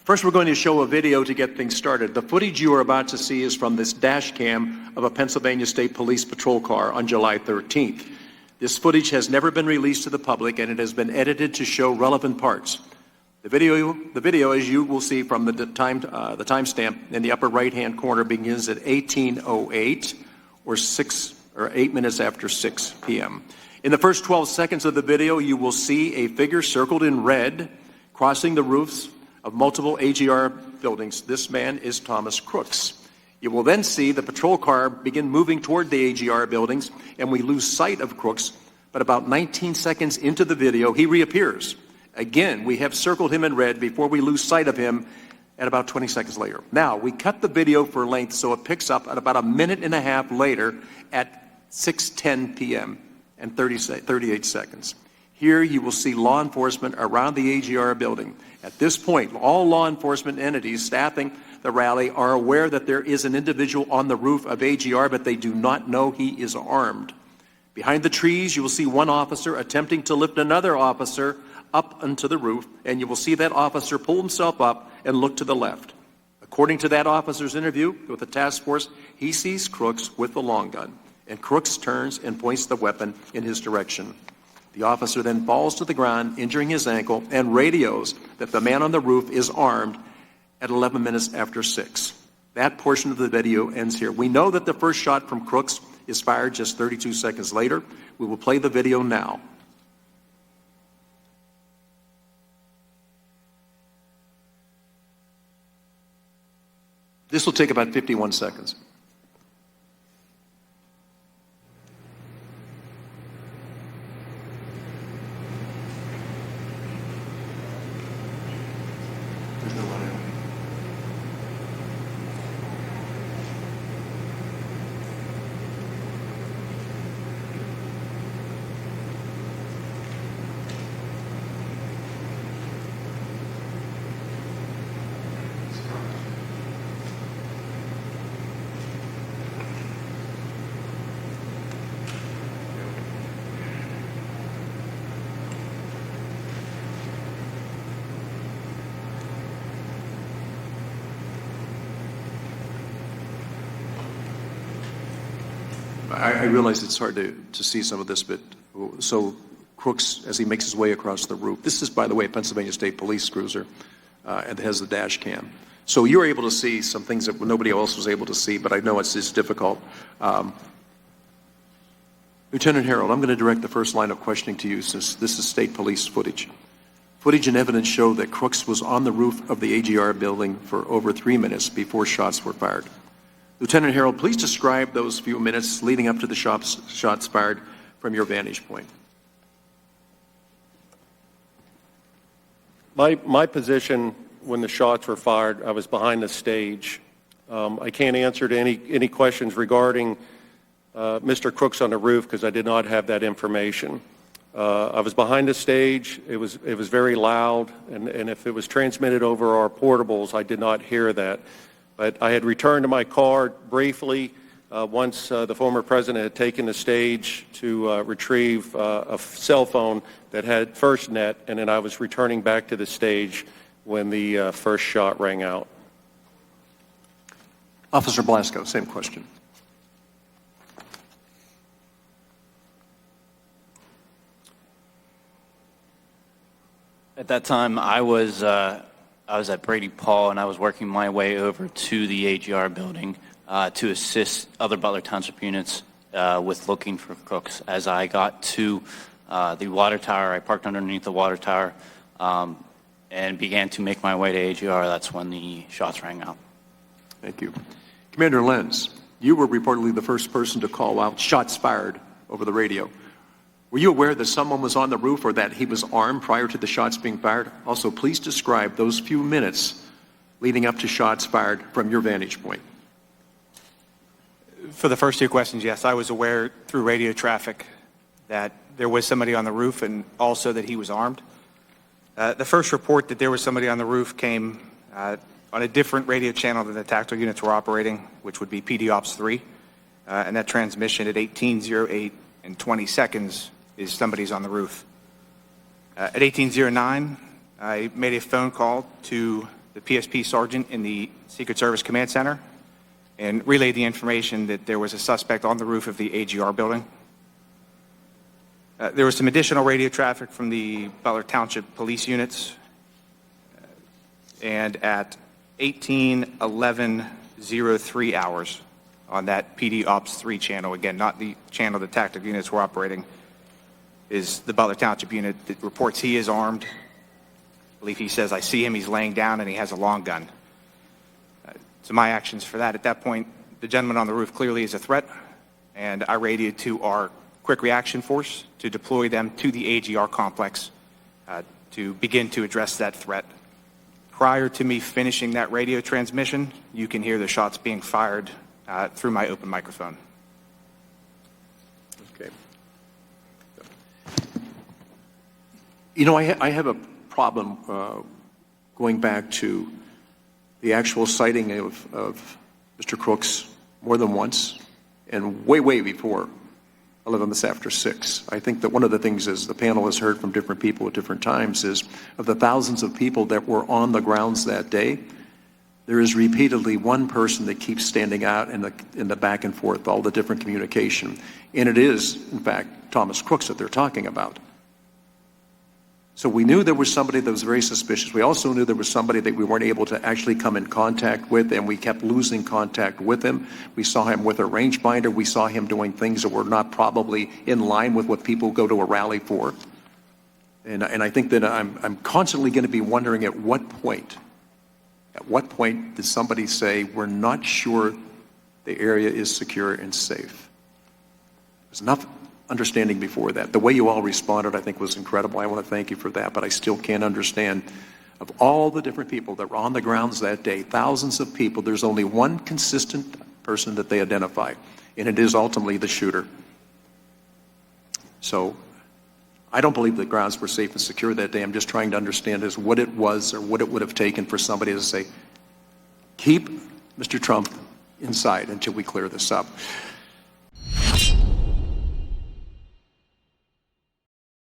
First, we're going to show a video to get things started. The footage you are about to see is from this dash cam of a Pennsylvania State Police patrol car on July 13th. This footage has never been released to the public, and it has been edited to show relevant parts. The video, as you will see from the timestamp in the upper right-hand corner, begins at 18:08 or 8 minutes after 6 p.m. In the first 12 seconds of the video, you will see a figure circled in red crossing the roofs of multiple AGR buildings. This man is Thomas Crooks. You will then see the patrol car begin moving toward the AGR buildings, and we lose sight of Crooks, but about 19 seconds into the video, he reappears. Again, we have circled him in red before we lose sight of him at about 20 seconds later. Now, we cut the video for length so it picks up at about a minute and a half later at 6:10 p.m. and 38 seconds. Here you will see law enforcement around the AGR building. At this point, all law enforcement entities staffing the rally are aware that there is an individual on the roof of AGR, but they do not know he is armed. Behind the trees, you will see one officer attempting to lift another officer up onto the roof, and you will see that officer pull himself up and look to the left. According to that officer's interview with the task force, he sees Crooks with the long gun, and Crooks turns and points the weapon in his direction. The officer then falls to the ground, injuring his ankle, and radios that the man on the roof is armed at 11 minutes after 6. That portion of the video ends here. We know that the first shot from Crooks is fired just 32 seconds later. We will play the video now. This will take about 51 seconds. I realize it's hard to see some of this, but so Crooks, as he makes his way across the roof, this is, by the way, a Pennsylvania State Police cruiser, and it has the dash cam. So you're able to see some things that nobody else was able to see, but I know it's difficult. Lieutenant Harold, I'm going to direct the first line of questioning to you, since this is state police footage. Footage and evidence show that Crooks was on the roof of the AGR building for over 3 minutes before shots were fired. Lieutenant Harold, please describe those few minutes leading up to the shots fired from your vantage point. My position when the shots were fired, I was behind the stage. I can't answer to any questions regarding Mr. Crooks on the roof because I did not have that information. I was behind the stage. It was very loud, and if it was transmitted over our portables, I did not hear that. But I had returned to my car briefly once the former president had taken the stage to retrieve a cell phone that had FirstNet, and then I was returning back to the stage when the first shot rang out. Officer Blasco, same question. At that time, I was at Brady Paul, and I was working my way over to the AGR building to assist other Butler Township units with looking for Crooks. As I got to the water tower, I parked underneath the water tower and began to make my way to AGR. That's when the shots rang out. Thank you. Commander Lenz, you were reportedly the first person to call out shots fired over the radio. Were you aware that someone was on the roof or that he was armed prior to the shots being fired? Also, please describe those few minutes leading up to shots fired from your vantage point. For the first two questions, yes, I was aware through radio traffic that there was somebody on the roof and also that he was armed. The first report that there was somebody on the roof came on a different radio channel than the tactical units were operating, which would be PD Ops 3. And that transmission at 18:08 and 20 seconds is somebody's on the roof. At 18:09, I made a phone call to the PSP sergeant in the Secret Service Command Center and relayed the information that there was a suspect on the roof of the AGR building. There was some additional radio traffic from the Butler Township police units, and at 18:11:03 hours on that PD Ops 3 channel, again, not the channel the tactical units were operating, is the Butler Township unit that reports he is armed. I believe he says, I see him, he's laying down, and he has a long gun. So my actions for that, at that point, the gentleman on the roof clearly is a threat, and I radioed to our quick reaction force to deploy them to the AGR complex to begin to address that threat. Prior to me finishing that radio transmission, you can hear the shots being fired through my open microphone. Okay. You know, I have a problem going back to the actual sighting of Mr. Crooks more than once, and way before 11 minutes after 6. I think that one of the things is the panel has heard from different people at different times is of the thousands of people that were on the grounds that day, there is repeatedly one person that keeps standing out in the back and forth, all the different communication. And it is, in fact, Thomas Crooks that they're talking about. So we knew there was somebody that was very suspicious. We also knew there was somebody that we weren't able to actually come in contact with, and we kept losing contact with him. We saw him with a rangefinder. We saw him doing things that were not probably in line with what people go to a rally for. And I think that I'm constantly going to be wondering at what point did somebody say, we're not sure the area is secure and safe? There's enough understanding before that. The way you all responded, I think, was incredible. I want to thank you for that, but I still can't understand, of all the different people that were on the grounds that day, thousands of people, there's only one consistent person that they identify, and it is ultimately the shooter. So I don't believe the grounds were safe and secure that day. I'm just trying to understand is what it was or what it would have taken for somebody to say, keep Mr. Trump inside until we clear this up.